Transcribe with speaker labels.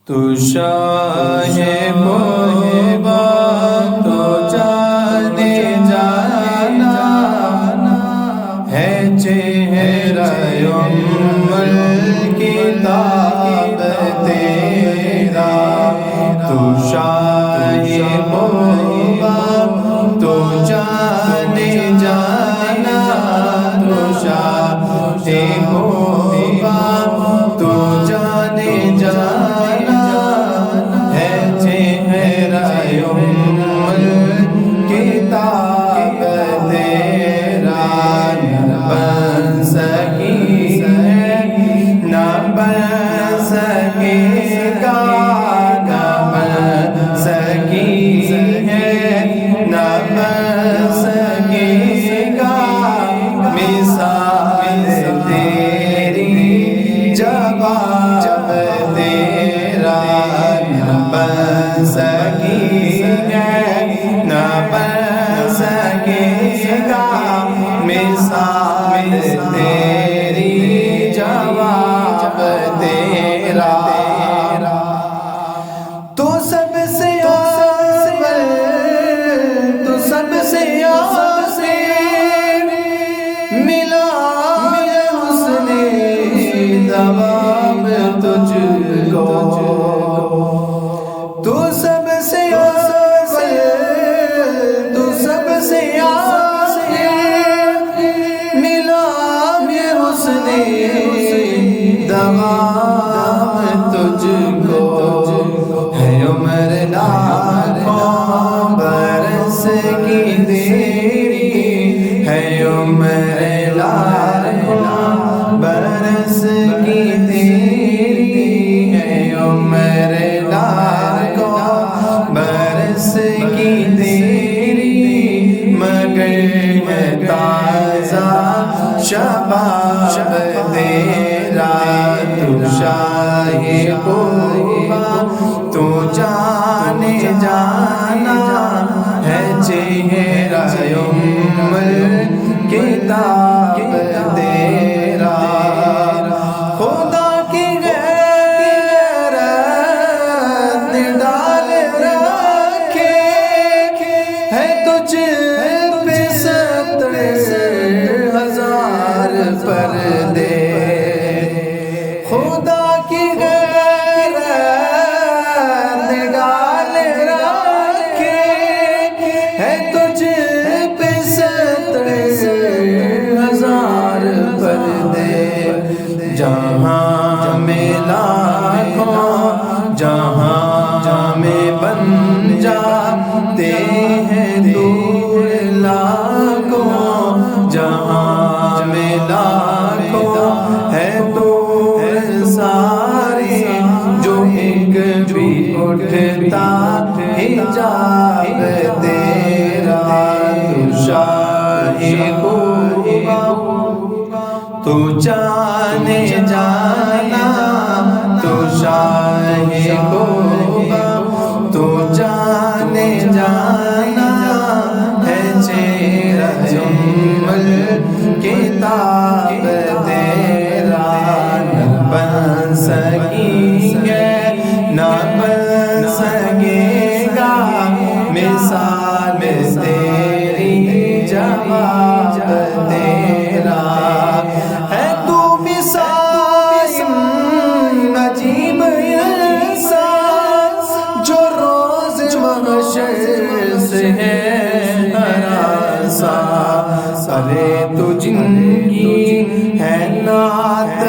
Speaker 1: تو شاہ محبا تو جانے جانا ہے چہرہ ام الکتاب تیرا، تو شاہ محبا تو جانے جانا، تو شاہ محبا تو جانے جانا ہے چہرہ ام الکتاب تیرا، نہ بن سکی ہے نہ بن سکے گا، نہ بن سکی ہے نہ بن سکے گا، مثال تیری جواب تیرا، نہ بن سکی ہے نہ بن سکے گا، مثال تیری جواب تیرا، تو سب سے اول تو سب سے آخر ملا حسن دواب تجھ کو، تو سب سے اول تو سب سے آخر ملا حسن دواب تجھ کو، ہے عمر لاکھوں برس کی تیری، ہے عمر لاکھوں برس کی تیری، ہے عمر لاکھوں برس کی تیری، مگر ہے تازہ شباب تیرا، تو شاہ محبا تو جانے جانا ہے چہرہ ام الکتاب تیرا، خدا کی غیرت ڈال رکھے ہے تجھ پہ 70,000 پردے، خدا کی غیرت ڈال رکھے ہے تجھ پہ 70,000 پردے، جہاں میں لاکھوں جہاں میں بن جاتے ہیں دور لاکھوں، جہاں میں لاکھوں ہے دور سارے، جو ایک بھی اٹھتا حجاب تیرا، تو شاہ محبا تو جانے جانا، تو شاہ محبا تو جانے جانا ہے چہرہ ام الکتاب تیرا، نہ بن سکی ہے نہ بن سکے گا، مثال تیری جواب تیرا، ہے تو مثال عجیب انسان جو روز محشر سے ہے ہراساں، ارے تو جن کی ہے نعت